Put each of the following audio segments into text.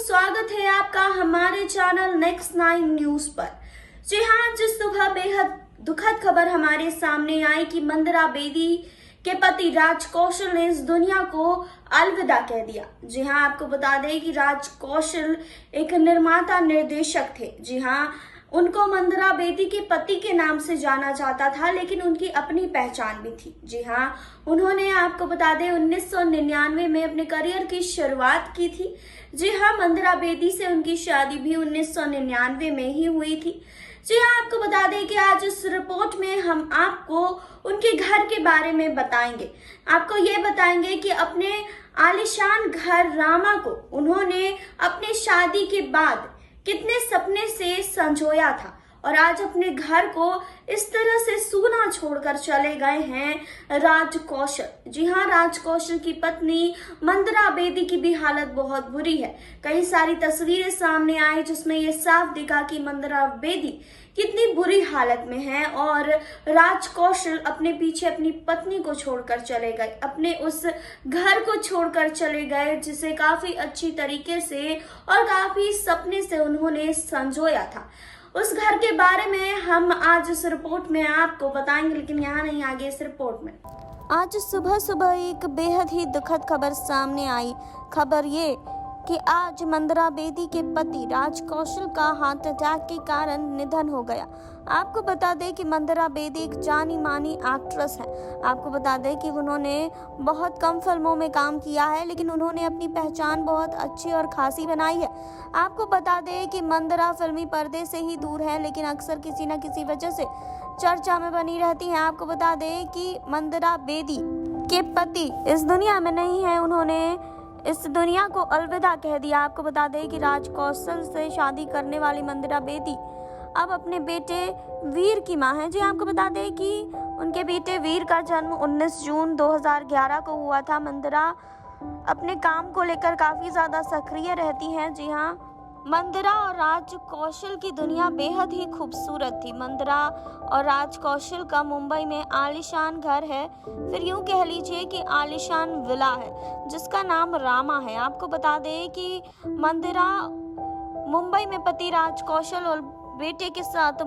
स्वागत है आपका हमारे चैनल नेक्स्ट 9 न्यूज पर। जी हाँ, जिस सुबह बेहद दुखद खबर हमारे सामने आई कि मंदरा बेदी के पति राज कौशल ने इस दुनिया को अलविदा कह दिया। जी हाँ, आपको बता दें कि राज कौशल एक निर्माता निर्देशक थे। जी हाँ, उनको मंदरा बेदी के पति के नाम से जाना जाता था, लेकिन उनकी अपनी पहचान भी थी। जी हाँ, उन्होंने आपको बता दें 1999 में अपने करियर की शुरुआत की थी। जी हाँ, मंदरा बेदी से उनकी शादी भी 1999 में ही हुई थी। जी हाँ, आपको बता दें कि आज इस रिपोर्ट में हम आपको उनके घर के बारे में बताएंगे। आपको ये बताएंगे कि अपने आलीशान घर रामा को उन्होंने अपने शादी के बाद कितने सपने से संजोया था और आज अपने घर को इस तरह से सूना छोड़कर चले गए हैं राज कौशल। जी हाँ, राज कौशल की पत्नी मंदरा बेदी की भी हालत बहुत बुरी है। कई सारी तस्वीरें सामने आई जिसमें ये साफ दिखा कि मंदरा बेदी कितनी बुरी हालत में है और राज कौशल अपने पीछे अपनी पत्नी को छोड़कर चले गए, अपने उस घर को छोड़कर चले गए जिसे काफी अच्छी तरीके से और काफी सपने से उन्होंने संजोया था। उस घर के बारे में हम आज इस रिपोर्ट में आपको बताएंगे, लेकिन यहाँ नहीं, आगे इस रिपोर्ट में। आज सुबह सुबह एक बेहद ही दुखद खबर सामने आई। खबर ये कि आज मंदरा बेदी के पति राज कौशल का हार्ट अटैक के कारण निधन हो गया। आपको बता दें कि मंदरा बेदी एक जानी मानी एक्ट्रेस है। आपको बता दें कि उन्होंने बहुत कम फिल्मों में काम किया है, लेकिन उन्होंने अपनी पहचान बहुत अच्छी और खासी बनाई है। आपको बता दें कि मंदरा फिल्मी पर्दे से ही दूर है, लेकिन अक्सर किसी न किसी वजह से चर्चा में बनी रहती हैं। आपको बता दें कि मंदरा बेदी के पति इस दुनिया में नहीं है, उन्होंने इस दुनिया को अलविदा कह दिया। आपको बता दें कि राज कौशल से शादी करने वाली मंदरा बेदी अब अपने बेटे वीर की मां है। जी, आपको बता दें कि उनके बेटे वीर का जन्म 19 जून 2011 को हुआ था। मंदरा अपने काम को लेकर काफ़ी ज़्यादा सक्रिय रहती हैं। जी हाँ, मंदरा और राज कौशल की दुनिया बेहद ही खूबसूरत थी। मंदरा और राज कौशल का मुंबई में आलीशान घर है, फिर यूं कह लीजिए कि आलीशान विला है जिसका नाम रामा है। आपको बता दें कि मंदरा मुंबई में पति राज कौशल और बेटे के साथ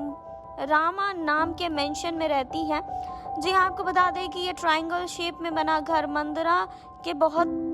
रामा नाम के मेंशन में रहती है। जी हाँ, आपको बता दें कि ये ट्रायंगल शेप में बना घर मंदरा के बहुत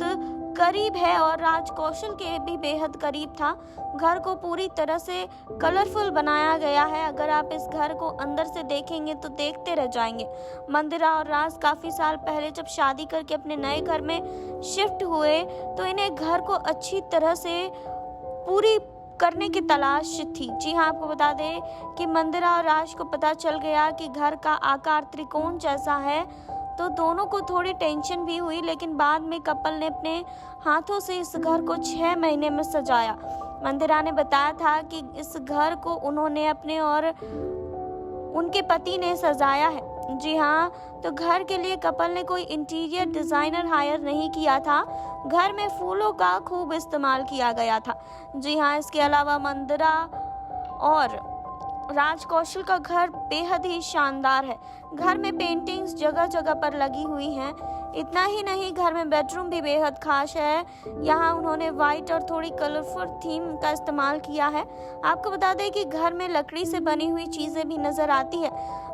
करीब है और राज कौशल के भी बेहद करीब था। घर को पूरी तरह से कलरफुल बनाया गया है। अगर आप इस घर को अंदर से देखेंगे तो देखते रह जाएंगे। मंदरा और राज काफ़ी साल पहले जब शादी करके अपने नए घर में शिफ्ट हुए तो इन्हें घर को अच्छी तरह से पूरी करने की तलाश थी। जी हाँ, आपको बता दें कि मंदरा और राज को पता चल गया कि घर का आकार त्रिकोण जैसा है तो दोनों को थोड़ी टेंशन भी हुई, लेकिन बाद में कपल ने अपने हाथों से इस घर को 6 महीने में सजाया। मंदिरा ने बताया था कि इस घर को उन्होंने अपने और उनके पति ने सजाया है। जी हाँ, तो घर के लिए कपल ने कोई इंटीरियर डिजाइनर हायर नहीं किया था। घर में फूलों का खूब इस्तेमाल किया गया था। जी हाँ, इसके अलावा मंदरा और राज कौशल का घर बेहद ही शानदार है। घर में पेंटिंग्स जगह जगह पर लगी हुई हैं। इतना ही नहीं, घर में बेडरूम भी बेहद खास है। यहाँ उन्होंने वाइट और थोड़ी कलरफुल थीम का इस्तेमाल किया है। आपको बता दें कि घर में लकड़ी से बनी हुई चीज़ें भी नज़र आती है।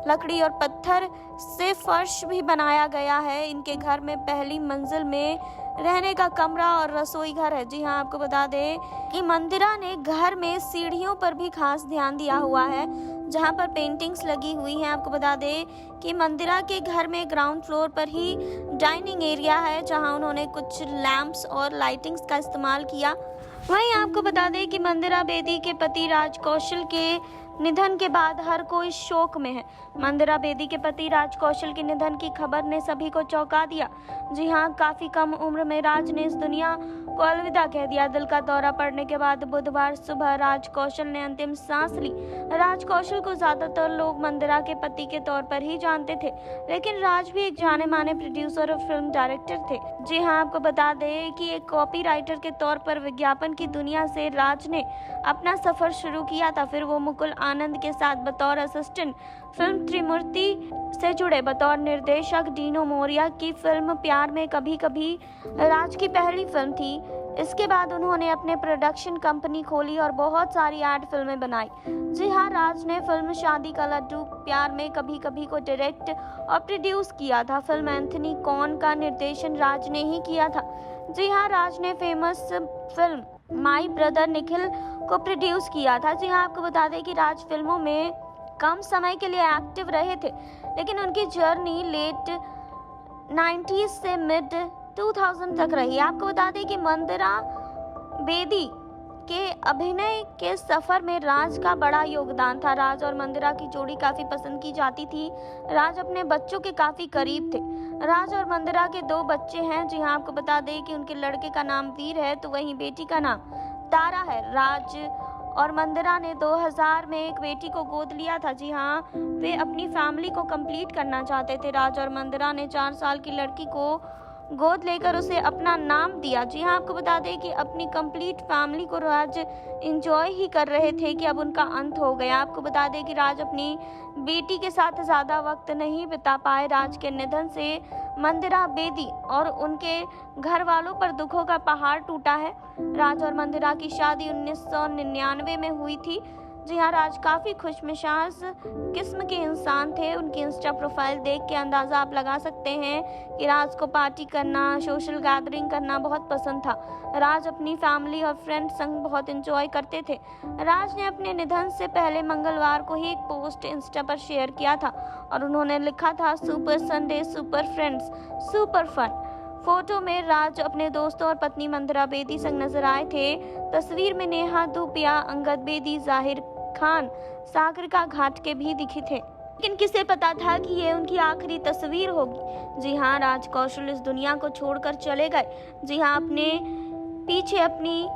लकड़ी और पत्थर से फर्श भी बनाया गया है। इनके घर में पहली मंजिल में रहने का कमरा और रसोई घर है। जी हाँ, आपको बता दें कि मंदिरा ने घर में सीढ़ियों पर भी खास ध्यान दिया हुआ है जहाँ पर पेंटिंग्स लगी हुई हैं। आपको बता दें कि मंदिरा के घर में ग्राउंड फ्लोर पर ही डाइनिंग एरिया है जहाँ उन्होंने कुछ लैंप्स और लाइटिंग्स का इस्तेमाल किया। वहीं आपको बता दें कि मंदरा बेदी के पति राज कौशल के निधन के बाद हर कोई शोक में है। मंदरा बेदी के पति राज कौशल के निधन की खबर ने सभी को चौंका दिया। जी हाँ, काफी कम उम्र में राज ने इस दुनिया को अलविदा कह दिया। दिल का दौरा पड़ने के बाद बुधवार सुबह राज कौशल ने अंतिम सांस ली। राज कौशल को ज्यादातर लोग मंदरा के पति के तौर पर ही जानते थे, लेकिन राज भी एक जाने माने प्रोड्यूसर और फिल्म डायरेक्टर थे। जी हाँ, आपको बता दें कि एक कॉपीराइटर के तौर पर विज्ञापन की दुनिया से राज ने अपना सफर शुरू किया था। फिर वो मुकुल आनंद के साथ बतौर असिस्टेंट फिल्म त्रिमूर्ति से जुड़े। बतौर निर्देशक डीनो मोरिया की फिल्म प्यार में कभी कभी राज की पहली फिल्म थी। इसके बाद उन्होंने अपने प्रोडक्शन कंपनी खोली और बहुत सारी एड फिल्में बनाई। जी हाँ, राज ने फिल्म शादी का लड्डू, प्यार में कभी कभी को डायरेक्ट और प्रोड्यूस किया था। फिल्म एंथनी कॉन का निर्देशन राज ने ही किया था। जी हाँ, राज ने famous film my brother Nikhil को प्रोड्यूस किया था। जी हाँ, आपको बता दें कि राज फिल्मों में कम समय के लिए एक्टिव रहे थे, लेकिन उनकी जर्नी लेट 90s से मिड 2000 तक रही। आपको बता दें कि मंदिरा बेदी के अभिनय के सफर में राज का बड़ा योगदान था। राज और मंदिरा की जोड़ी काफी पसंद की जाती थी। राज अपने बच्चों के काफी करीब थे। राज और मंदिरा के 2 बच्चे हैं। जी हाँ, आपको बता दें कि उनके लड़के का नाम वीर है, तो वहीं बेटी का नाम तारा है। राज और मंदिरा ने 2000 में एक बेटी को गोद लिया था। जी हाँ, वे अपनी फैमिली को कंप्लीट करना चाहते थे। राज और मंदिरा ने 4 साल की लड़की को गोद लेकर उसे अपना नाम दिया। जी हाँ, आपको बता दें कि अपनी कंप्लीट फैमिली को राज एंजॉय ही कर रहे थे कि अब उनका अंत हो गया। आपको बता दें कि राज अपनी बेटी के साथ ज़्यादा वक्त नहीं बिता पाए। राज के निधन से मंदिरा बेदी और उनके घर वालों पर दुखों का पहाड़ टूटा है। राज और मंदिरा की शादी 1999 में हुई थी। जी हाँ, राज काफ़ी खुशमिजाज किस्म के इंसान थे। उनकी इंस्टा प्रोफाइल देख के अंदाज़ा आप लगा सकते हैं कि राज को पार्टी करना, सोशल गैदरिंग करना बहुत पसंद था। राज अपनी फैमिली और फ्रेंड्स संग बहुत एंजॉय करते थे। राज ने अपने निधन से पहले मंगलवार को ही एक पोस्ट इंस्टा पर शेयर किया था और उन्होंने लिखा था, super Sunday, super friends, super fun. Photo में राज अपने दोस्तों और पत्नी मंदिरा बेदी संग नजर आए थे। तस्वीर में नेहा धूपिया, अंगद बेदी, जाहिर खान, सागरिका घाट के भी दिखे थे। लेकिन किसे पता था कि ये उनकी आखिरी तस्वीर होगी। जी हाँ, राज कौशल इस दुनिया को छोड़कर चले गए। जी हाँ, अपने पीछे अपनी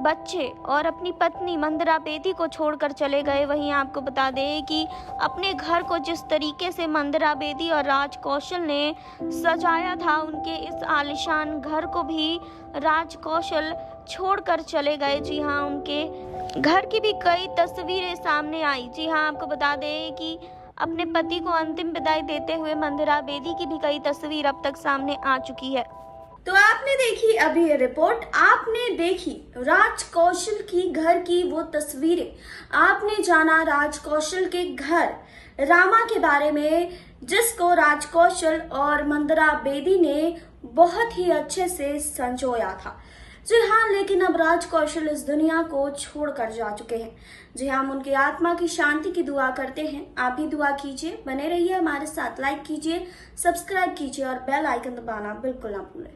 बच्चे और अपनी पत्नी मंदिरा बेदी को छोड़कर चले गए। वहीं आपको बता दें कि अपने घर को जिस तरीके से मंदिरा बेदी और राज कौशल ने सजाया था, उनके इस आलीशान घर को भी राज कौशल छोड़कर चले गए। जी हाँ, उनके घर की भी कई तस्वीरें सामने आई। जी हाँ, आपको बता दें कि अपने पति को अंतिम विदाई देते हुए मंदिरा बेदी की भी कई तस्वीर अब तक सामने आ चुकी है। तो आपने देखी अभी ये रिपोर्ट, आपने देखी राज कौशल की घर की वो तस्वीरें, आपने जाना राज कौशल के घर रामा के बारे में, जिसको राज कौशल और मंदिरा बेदी ने बहुत ही अच्छे से संजोया था। जी हाँ, लेकिन अब राज कौशल इस दुनिया को छोड़कर जा चुके हैं। जी हाँ, हम उनकी आत्मा की शांति की दुआ करते हैं। आप भी दुआ कीजिए, बने रहिए हमारे साथ, लाइक कीजिए, सब्सक्राइब कीजिए और बेल आइकन दबाना बिल्कुल ना भूलें।